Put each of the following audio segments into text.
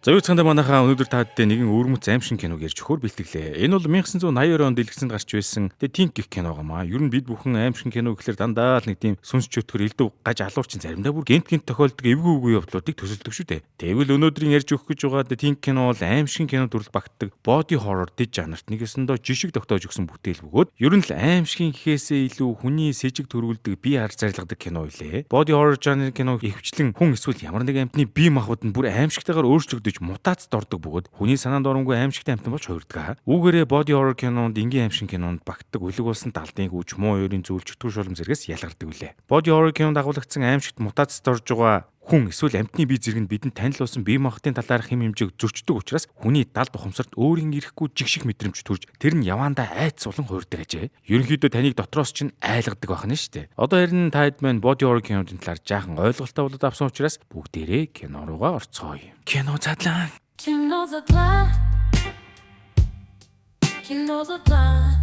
За юу цаанда манайхаа өнөөдөр та бүдтэй нэгэн өвөрмөц аимшиг киног ярьж өгөхөөр бэлтгэлээ. Энэ бол 1982 онд дэлгэцэнд гарч байсан Тинк гэх кино гамаа. Ер нь бид бүхэн аимшиг кино гэхэлэр дандаа л нэг тийм сүнс чөтгөр элдв гаж алуурчин заримдаа бүр гинт тохиолдог эвгүй үгүй явдлуудыг төсөлдөг шүү дээ. Тэгвэл өнөөдрийн ярьж өгөх гэж байгаа Тинк кино бол аимшиг кино төрөл багтдаг body horror дэд жанрт нэг өсөндөө жишг тогтоож өгсөн бүтээл бөгөөд ер нь л аимшигын гэхээсээ илүү хүний сэжиг төрүүлдэг бие харж зарилгадаг кино илээ. Body horror жанрын кино ихвчлэн хүн эсвэл ямар нэг амьтны бие махбод нь бүр аимшигтайгаар өөрчлөгдөж мутацд ордог бөгөөд хүний санаанд оронгүй аимшигтай амьтан болж хувирдаг. Үүгээрээ body horror кинонд энгийн аимшиг кинонд багтдаг үлэг болсон далдын хүч, муу ёрийн зүйл, чөтгөр шулам зэрэгс ялгардаг үлээ. Body horror кинонд агуулгдсан аимшигт мутацд орж байгаа хүн эсвэл амьтны бие зэрэг нь бидэнд танил болсон бие махбодын талаарх хэм хэмжээг зөрчдөг учраас хүний далд ухамсарт өөрийн ирэхгүй жигшиг мэдрэмж төрж тэр нь явандаа айц улан хуурдаг ажээ. Ерөнхийдөө таныг дотроос чинь айлгадаг байх нь шүү дээ. Одоо харин таад маань body horror киноны талаар жаахан ойлголттой болоод авсан учраас бүгдээрээ кино руугаа орцгоё. Кино задлаа. Кино задлаа. Кино задлаа.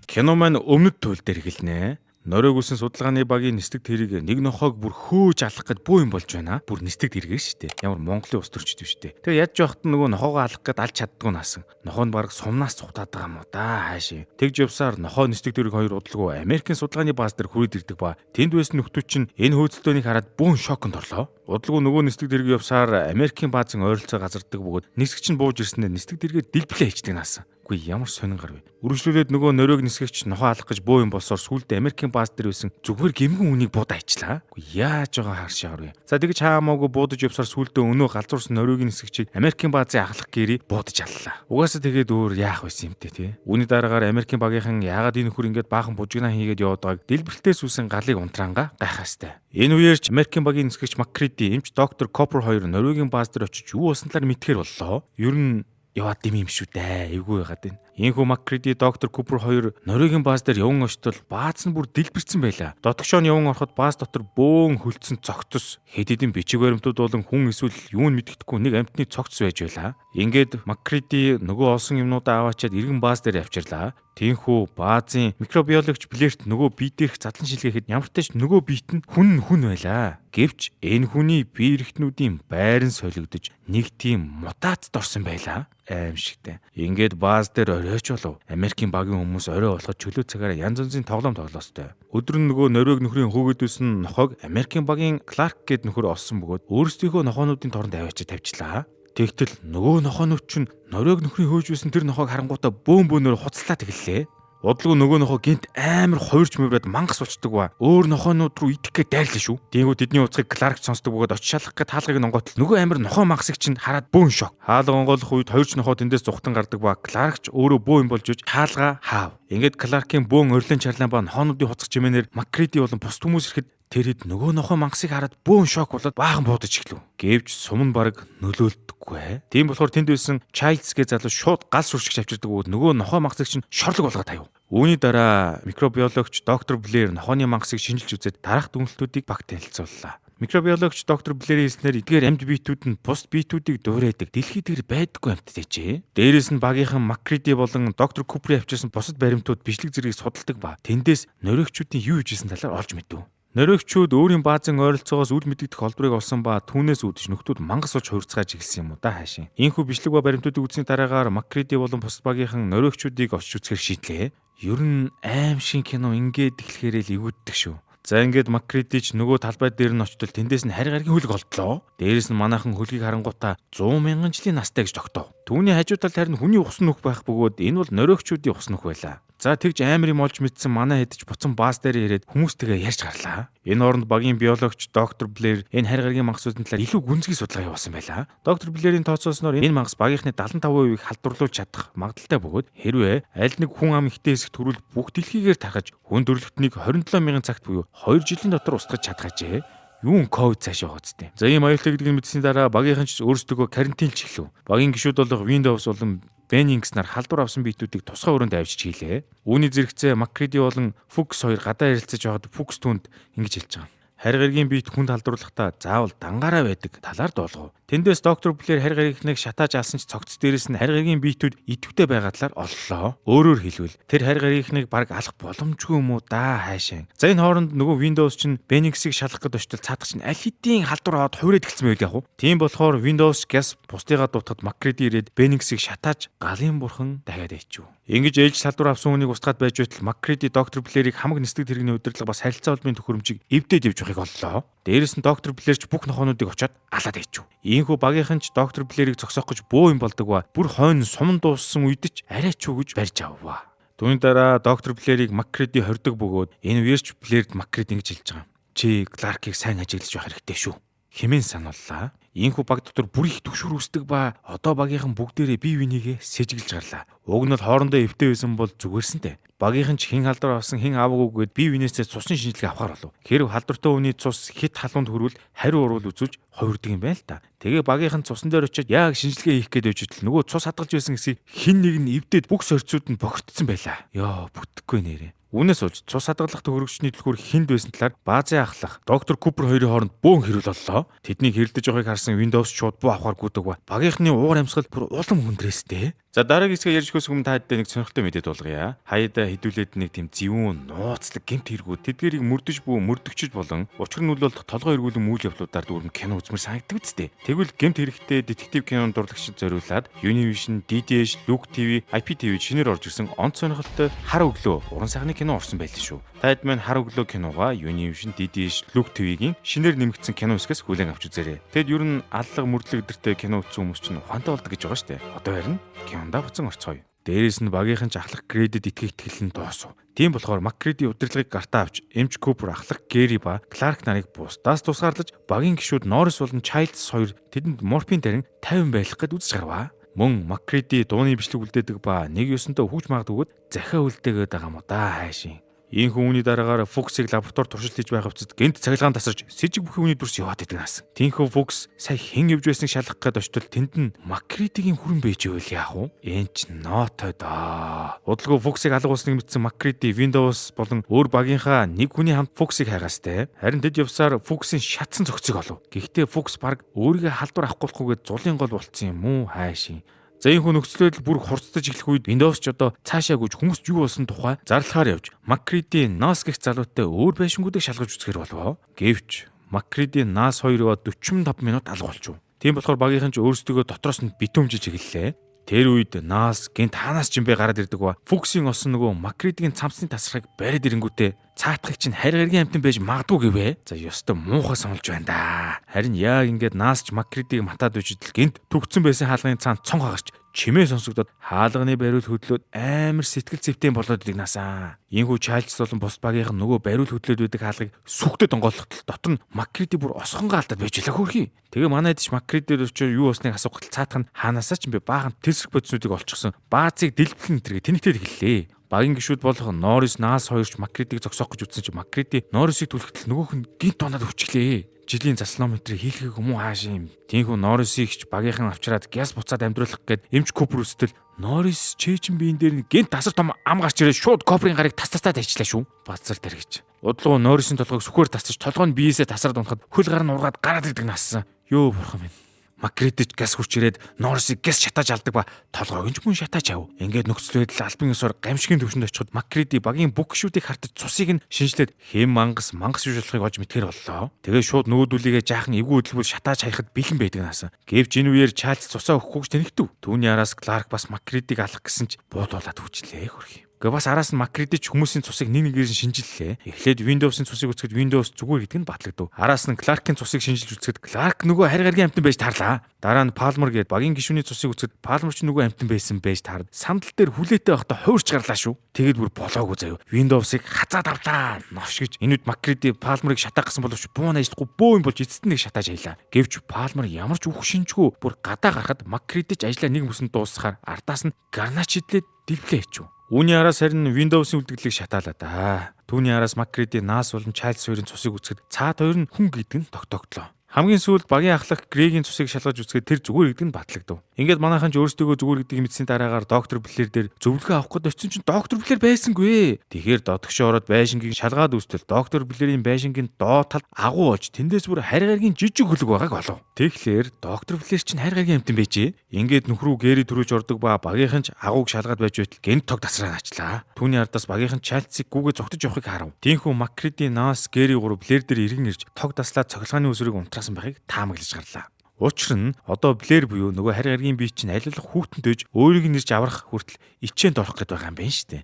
Кино маань өмнөд туйл дээр эхэлнэ. Норойг үлсэн судалгааны багийн нисдэг тэрийг нэг нохоог бүр хөөж алах гэд буу юм болж байна. Бүр нисдэг тэргээ шүү дээ. Ямар Монголын ус төрчдөв шүү дээ. Тэгээ яаж явахт нөгөө нохоогоо алах гэд алж чаддгүй наасан. Нохоо нь баг сумнаас цухтаад байгаа юм уу да хаашаа. Тэгж явсаар нохоо нисдэг тэрийг хоёр удалгүй Америкийн судалгааны бааз дээр хүрээд ирдэг ба тэнд байсан нөхдүүд чинь энэ хөөцөлтөөнийг хараад бүүн шоконд орлоо. Удалгүй нөгөө нисдэг тэрийг явсаар Америкийн баазын ойролцоо газардаг бөгөөд нисгч нь бууж ирсэнээр нисдэг тэргээ дэлбэлээ хийждэг наасан. Үгүй ямар сонин гар вэ? Үргэлжлүүлээд нөгөө нөрөөг нисгэгч нохоо алах гэж буу юм болсоор сүулдэ Америкийн бааз дээр байсан зүгээр гэмгэн үнийг буудаа ичлаа. Үгүй яаж байгаа харшаар вэ? За тэгж хаамаагүй буудаж явсаар сүулдэ өнөө галзуурсан нөрөөгийн нисгэгчийг Америкийн баазын ахлах гэрий буудаж аллаа. Угаасаа тэгээд өөр яах байсан юм те. Үүний дараагаар Америкийн багийнхан яагаад энэ нөхөр ингэж баахан бужигнаа хийгээд яваад байгааг дэлбэрэлтээ сүсэн галыг унтраанга гайхаастай. Энэ үеэрч Америкийн багийн нисгэгч Маккриди, эмч доктор Копер хоёр нөрөөгийн бааз дээр очиж юу болсон талаар мэдхээр боллоо. Ер нь яваад дим юм шүү дээ. Эвгүй байгаад байна. Ийхүү Маккриди доктор Купер хоёр норвегийн бааз дээр явсан очтол бааз нь бүр дэлбэрсэн байлаа. Дотгошоо нь явсан ороход бааз дотор бөөн хөлдсөн цогцос хэд хэдэн бичиг баримтууд болон хүн эсвэл юу нь мэддэхгүй нэг амьтны цогцос байж байлаа. Ингээд Маккриди нөгөө олсон юмнуудаа аваачаад иргэн бааз дээр авчирлаа. Тийхүү баазын микробиологч Блэрт нөгөө бие дээрх задлан шилгээхэд ямар ч тач нөгөө биет нь хүн байлаа. Гэвч энэ хүний бие эрхтнүүдийн байран солигдож нэг тийм мутацд орсон байлаа. Аимшигтай. Ингээд бааз дээр оройч болов. Америкийн багийн хүмүүс орой болоход чөлөө цагаараа янз янзын тоглоом тоглоостой. Өдөр нь нөгөө Норвег нөхрийн хөөгдөөсөн нохойг Америкийн багийн Кларк гэд нөхөр олсон бөгөөд өөрсдийнхөө нохоонуудын торонд аваачаад тавьчлаа. Тэгтэл нөгөө нохоонууд чинь Норвег нөхрийн хөөжүүлсэн тэр нохоог харангуйтаа бөөнөр хуцлаа тэгэллээ. Удалгүй нөгөө нохоо гинт амар хувирч мөврээд мангас болчдөг ба өөр нохоонууд руу идэх гээд дайрлаа шүү. Тэнгүү тэдний уцыг Кларк сонсдог бөгөөд очиж шалгах гээд хаалгыг онгоотл нөгөө амар нохоо мангасыг чинь хараад бөөн шок. Хаалга онгоолох үед хоёрч нохоо тэндээс зүхтан гардаг ба Кларк ч өөрөө бөө юм болж иж хаалга хаав. Ингээд Кларкийн бөөн өрлөн чарлан ба нохоонуудын хуцах чимээнээр Маккриди болон бус хүмүүс ирэхэд тэр хэд нөгөө нохоо мангасыг хараад бөөн шок болоод баахан буудаж эхлэв. Гэвч сум нь баг нөлөөлдөггүй. Тийм болохоор тэнд байсан Чайлдс гэ залуу шууд гал сүршигч авчирдаг бөгөөд нөгөө нохоо мангасыг чинь шорлог болгоод тавив. Үүний дараа микробиологч доктор Блэр нохооны мангасыг шинжилж үзээд дараах дүгнэлтүүдийг багт танилцууллаа. Микробиологч доктор Блэрийн хэлснээр эдгээр амьд биетүүд нь бус биетүүдийг дуурайдаг дэлхийд тэр байдаггүй амьтдажээ. Дээрээс нь багийнхан Маккриди болон доктор Купри авчирсан бусад баримтууд бичлэг зэргийг судалдаг ба тэндээс норвегчүүдийн юу хийжсэн талаар олж мэдв. Норвегчүүд өөрийн баазын ойролцоогоос үл мэдэгдэх холбоорыг олсон ба түүнээс үүдэж нөхдүүд мангас ууч хувирцгааж эхэлсэн юм уу да хаашийн. Ийхүү бичлэг ба баримтуудыг үзсний дараагаар Маккриди болон бусад багийнхан норвегчүүдийг очиж үзэхээр шийдлээ. Ер нь аимшиг кино ингээд эхлэхээрээ л эвүүддэг шүү. За ингээд Маккриди ч нөгөө талбай дээр нь очтол тэндээс нь харь гаргийн хөлөг олдлоо. Дээрээс нь манайхан хөлгийг харангуйтаа 100 мянган жилийн настай гэж тогтов. Түүний хажуу талд харин хүний ус нүх байх бөгөөд энэ бол норвегчүүдийн ус нүх байлаа. За тэгж амар юм олж мэдсэн манай хэдэж буцан бааз дээр ирээд хүмүүстэйгээ ярьж гарлаа. Энэ оронд багийн биологч доктор Блэр энэ харь гаргийн мангасуудын талаар илүү гүнзгий судалгаа явуулсан байлаа. Доктор Блэрийн тооцоосноор энэ мангас багийнхны 75%-ийг халдварлуулж чадах магадaltaй бөгөөд хэрвээ аль нэг хүн ам ихтэй хэсэг төрүүл бүх дэлхийгээр тархаж хүн төрөлхтнийг 27 мянган цагт буюу 2 жилийн дотор устгаж чадхажээ. Юун ковид цаашаа гоцтой. За ийм аюултай гэдгийг мэдсэний дараа багийнхан ч өөрсдөө карантинлж эхлэв. Багийн гишүүд болох Windows болон Беннингс нар халдвар авсан биетүүдийг тусгай өрөөнд авчиж хийлээ. Үүний зэрэгцээ Маккриди болон Фукс хоёр гадаа ярилцаж байгаад Фукс түнд ингэж хэлж байгаа. харь гаригийн биет хүнд халдварлахдаа заавал дангаараа байдаг талаар дуулгав. Тэндээс доктор Блэр харь гаригныг шатааж алсан ч цогц дээрээс нь харь гаригийн биетүүд идэвхтэй байгаа талаар оллоо. Өөрөөр хэлбэл тэр харь гаригныг баг алах боломжгүй юм уу да хайшаа. За энэ хооронд нөгөө Windows чинь Benix-ийг шалгах гэж очтол цаадах чинь аль хэдийн халдвар аваад хувираад эхэлсэн байл яг уу. Тийм болохоор Windows gas бусдыгаа дуутахад MacReady ирээд Benix-ийг шатааж галын бурхан дахиад ээчв. Ингэж ээлж салдвар авсан хүнийг устгаад байж байтал MacReady доктор Блэрийг хамаг нисдэг тэрэгний удирдлага бас харилцаа холбооны төхөөрөмжийг эвдээд явж байгааг оллоо. Дээрээс нь доктор Блэрч бүх нохоонуудыг очиад алаад ээчв. Ийхүү багийнхан ч доктор Блэрийг зогсоох гэж бөө юм болдог ба бүр хойно суман дууссан үед ч арай ч үгэж барьж авва. Түүний дараа доктор Блэрийг MacReady хордог бөгөөд энэ Вирч Блэрд MacReady ингэж хэлж байгаа. Чи Кларкийг сайн ажиглаж байх хэрэгтэй шүү хэмээн санууллаа. Ийхүү баг дотор бүр их түгшүүр үүсдэг ба одоо багийнхан бүгдээрээ бие бинийгээ сэжиглэж гарлаа. Уг нь хоорондоо эвтэй байсан бол зүгээрсэнтэй. Багийнхан ч хин халдвар авсан хин аваагүйгээд бие бинээсээ цусны шинжилгээ авахар болов. Хэрв халдвартай хүний цус хит халуунд хүрвэл хариу урвал үзүүлж хувирдаг юм байна л та. Тэгээ багийнхан цусан дээр очиод яг шинжилгээ хийх гээд явж нөгөө цус хадгалж байсан хэсгийг хин нэг нь эвдээд бүх сорьцууд нь бохирдсон байлаа. Ёо бүтэхгүй нэрээ. Үүнээс болж цус хадгалах төгөрөгчний түлхүүр хинд байсан талаар баазын ахлах доктор Купер хоёрын хооронд бөөн хэрүүл боллоо. Тэдний хэрэлдэж байгааг харсан Windows шууд буу авахар гүдэг ба багийнхны уур амьсгал бүр улам хүндрээстэй. За дараагийн хэсгээ ярьж өгөхөөс өмнө та хэдтэй нэг сонирхолтой мэдээ дуулгая. Хаяада хэдүүлээд нэг тийм зэвүүн, нууцлаг гэмт хэрэгүүд тэдгэрийг мөрдөж буй мөрдөгчд болон учир нь үлдэх толгой эргүүлэн үйл явдлуудаар дүүрэн кино үзмэр санагддаг үстэй. Тэгвэл гэмт хэрэгтэй детектив кинонд дурлагчид зориулаад Univision, DDH, Look TV, IPTV шинээр орж ирсэн онц сонирхолтой хар өглөө уран сайхны кино орсон байлээ шүү. Та хэд мэн хар өглөө киногаа Univision, DDH, Look TV-гийн шинээр нэмэгдсэн кино хэсгээс хүлээн авч үзээрэй. Тэгэд ер нь аллах мөрдлөг өдөртэй кино үзсэн хүмүүс чинь ухаантай болдог гэж байгаа штэ. Одоо харин кинондаа буцан орцгоё. Дээрээс нь багийнхан ч ахлах кредит итгэх итгэл нь доосов. Тийм болохоор MacReady удирдлагыг гартаа авч эмч Cooper ахлах Gary ба Clark нарыг бусдаас тусгаарлаж багийн гишүүд Norris болон Childs хоёр тэдэнд морфин тарин 50 байх гэд үзэж гарваа. Мөн MacReady дууны бичлэг үлдээдэг ба нэг ёсонтой хүүж магадгүйд захиа үлдээгээд байгаа юм да хайшин. Ийхүү үүний дараагаар Fuchs-ыг лаборатори туршилт хийж байх хувцад гэнт цахилгаан тасарч сэжиг бүхий хүний дүрс яваад идэг нас. Тинхүү Fuchs сая хэн явж байсныг шалгах гээд очтол тэнд нь MacReady-гийн хүрэн байж байл яах вэ? Энд ч нотой доо. Удалгүй Fuchs-ыг алга болсныг мэдсэн MacReady Windows болон өөр багийнхаа нэг хүний хамт Fuchs-ыг хайгаастай. Харин тэд явсаар Fuchs-ийн шатсан зохицыг олов. Гэхдээ Fuchs баг өөрийгөө халдвар авахгүй гээд зулын гол болцсон юм уу хайшин. За энэ хүн нөхцөл байдал бүр хурцтаж эхлэх үед Windows ч одоо цаашаа гүйж хүмүүст юу болсон тухай зарлахаар явж MacReady NAS гэх залуутай өөр байшингуудыг шалгаж үзэхэр болов. Гэвч MacReady NAS 2-оо 45 минут алга болчихв. Тийм болохоор багийнхан ч өөрсдөө дотроос нь битүүмжиж эхэллээ. Тэр үед NAS гэнт хаанаас ч юм бэ гараад ирдэг ба Fuchs-ийн осон нөгөө MacReady-гийн цамцны тасрахыг бариад ирэнгүүтээ цаатахыг чинь харь гаригийн амтан байж магадгүй гэвэ. За ёстой муухай сануулж байна да. Харин яг ингээд NAS ч MacReady-г матаад үжидэл гэнт төгцсөн байсан хаалганы цаанд цонх хагарч чимээ сонсогдоод хаалганы бариул хөдлөөд амар сэтгэл зүйтэй болоод идэг насаа. Ийхүү Childs болон бус багийнхан нөгөө бариул хөдлөөд байдаг хаалгыг сүхтэд онгойлгохтол дотор нь MacReady бүр осхонгаа алдаад байж байлаа хөрхий. Тэгээ манайд ч MacReady өчөө юу болсныг асуухад цаатах нь хаанасаа ч юм бэ баахан тэрсэх бодиснуудыг олчихсон. Баазыг дэлбэлэн тэргээ тэнэгтээд эхэллээ. Багийн гишүүд болох Norris NAS 2 ч MacReady-г зогсоох гэж үзсэн чинь MacReady Norris-ыг түлхэтэл нөгөөх нь гинт унаад өвчлээ. Жилийн заслонометрийг хийлгэх юм уу хааш юм. Тинхүү Norris-ийг ч багийнхан авчираад газ буцаад амьдруулах гээд эмч Cooper үстэл Norris чэйчин биен дээр нь гинт тасар том ам гарч ирээд шууд Cooper-ийн гарыг тастастаад ажиллаа шүү. Базар тархиж. Удалгүй Norris-ийн толгойг сүхээр тасч толгой нь биеэсээ тасараад унахад хөл гар нь ургаад гараад ирдэг нассан. Ёо бурхан минь. MacReady газ хүч ирээд Norris-ыг газ шатааж алдаг ба толгойг нь ч мөн шатааж ав. Ингээд нөхцөл байдал албан ёсоор гамшигын төвшөнд очиход MacReady багийн бүх гишүүдийг хартаж цусыг нь шинжлээд хэм мангас биш болохыг олж мэдгэр боллоо. Тэгээ шууд нүүдүүлийгээ жаахан эвгүй хөдөлгөөр шатааж хаягад бэлэн байдаг наасан. Гэвч энэ үеэр Childs цусаа өгөхгүйч тэнэгтв. Түүний араас Clark бас MacReady-г алах гэсэн ч буудуулаад хүчлээ хөрхий. Гэхдээ бас араас нь MacReady ч хүмүүсийн цусыг нэг нэгээр шинжиллээ. Эхлээд Windows-ийн цусыг үзэхэд Windows зүгээр гэдэг нь батлагдав. Араас нь Clark-ийн цусыг шинжилж үзэхэд Clark нөгөө харь гаригийн амтан байж таарлаа. Дараа нь Palmer гээд багийн гишүүний цусыг үзэхэд Palmer ч нөгөө амтан байсан байж таард. Самдал дээр хүлээтэй байхдаа хуурч гарлаа шүү. Тэгэд бүр болоогүй заяа. Windows-ыг хазаад авлаа. Новш гэж энэ үед MacReady Palmer-ыг шатаах гэсэн боловч буун ажилтгүй бөө юм болж эцэст нь шатааж аялаа. Гэвч Palmer ямар ч үх шинжгүй бүр гадаа гарахад MacReady ч ажлаа нэг мөсөнд дуусгахаар ардаас нь гарнаач идлээ дэвлээ хичв. Үүний араас харин Windows-ийн үлдгэлийг шатаалаа да. Түүний араас MacReady NAS болон Childs хоёрын цусыг үзэхэд цаад хоёр нь хүн гэдэг нь тогтогдлоо. Хамгийн сүүлд багийн ахлах Грегийн цусыг шалгаж үзэхэд тэр зүгээр гэдэг нь батлагдав. Ингээд манайхан ч өөрсдөө зүгээр гэдгийг мэдсэний дараагаар доктор Блэр дээр зөвлөгөө авах гээд очсон чинь доктор Блэр байсангүй. Тэгэхээр дотгошоо ороод байшингийг шалгаад үзтэл доктор Блэрийн байшингийн доод талд агуу олж тэндээс бүр харь гаргийн жижиг хөлөг байгааг олов. Тэгэхээр доктор Блэр чинь харь гаргийн амтан байжээ. Ингээд нөхрүү Гэри төрүүлж ордог ба багийнхан ч агууг шалгаад байж байтал гэнт тог тасраа начлаа. Түүний ардаас багийнхан Чарльзыг гүгээ зогтож явахыг харав. Тиймхүү Макриди Нас Гэри гурав Блэр дээр иргэн ирж тог таслаад цохилгааны үсрийг унтраасан байхыг таамаглаж гарлаа. Учир нь одоо Блэр буюу нөгөө харь гаргийн бие чинь аль болох хүүтэнтэйж өөрийг нь ирж аврах хүртэл ичээнд орох гээд байгаа юм байна шүү дээ.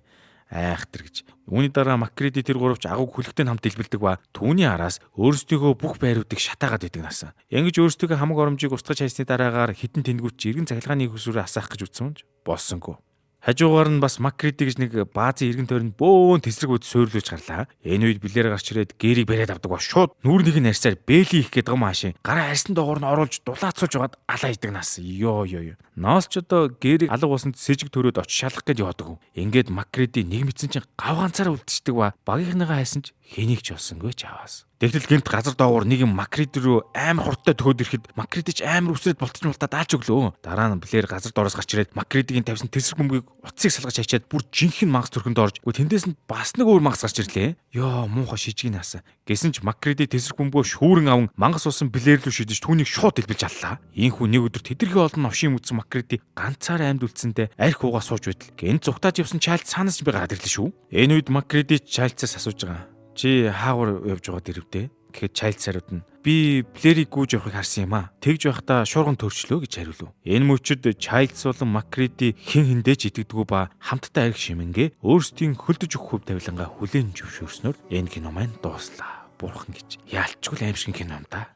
Айхтар гэж. Үүний дараа Макриди тэр гуравч агууг хөлөгтэй хамт дэлбэлдэг ба түүний араас өөрсдийнхөө бүх байруудыг шатаагаад байдаг насан. Ингэж өөрсдийнхөө хамаг оромжийг устгаж хайсны дараагаар хитэн тэндгүүч иргэн цахилгааны хөсвөрөө асаах гэж үтсэн ч болсонгүй. Хажуугаар нь бас Макриди гэж нэг баазын иргэн тойронд бөөн тесрэг үд суйрлуулж гарлаа. Энэ үед Блэр гарч ирээд Гэрийг бариад авдаг ба шууд нүүрнийх нь арьсаар бэли их гэдэг юм аашийн гараа арьсан доогоор нь оруулж дулаацуулж яваад алаа идэг нас. Йоо. Ноос ч одоо Гэрийг алга усанд сэжиг төрөөд очиж шалгах гээд явдаг. Ингээд Макриди нэг мэдсэн чинь гав ганцаараа үлдчихдэг ба багийнхныгаа хайсан ч хэнийг ч олсонгүй ч аваас. Тэгтэл гинт газар доогоор нэг юм Макриди рүү амар хурдтай төхөөд ирэхэд Макриди ч амар үсрээд болтолж даалж өглөө. Дараа нь Блэр газар доороос гарч ирээд Макридигийн тавьсан тесрэг бөмбөгийг утсыг салгаж хачаад бүр жинхэнэ мангас төрхөнд орж тэндээс нь бас нэг өөр мангас гарч ирлээ. Йоо муухай шижиг наасан. Гэсэн ч Макриди тесрэг бөмбөө шүүрэн аван мангас уусан Блэр рүү шидэж түүнийг шууд дэлбэлж аллаа. Ийхүү нэг өдөр тэдэрхий олон новшийн мэдсэн Макриди ганцаараа амьд үлдсэндээ арх уугаа сууж байтал гэнт зүгтааж явсан Чарльз цаанаас би гараад ирлээ шүү. Энэ үед Макриди Чарльзаас асууж байгаа. Чи хаагуур явж байгаа дэрвдээ? Гэхэд Чайлз хариуд нь би Блэрийг гүйж явахыг харсан юм аа. Тэгж байхдаа шуурган төрчлөө гэж хариулв. Энэ мөчөд Чайлз болон Макриди хин хиндэж идэгдгүү ба хамтдаа арх шимэнгээ өөрсдийн хөлдөж өгөх хөв тавилангаа хүлээн зөвшөөрснөөр энэ кино маань дууслаа. Бурхан гэж яалчгүй аимшиг кино юм да.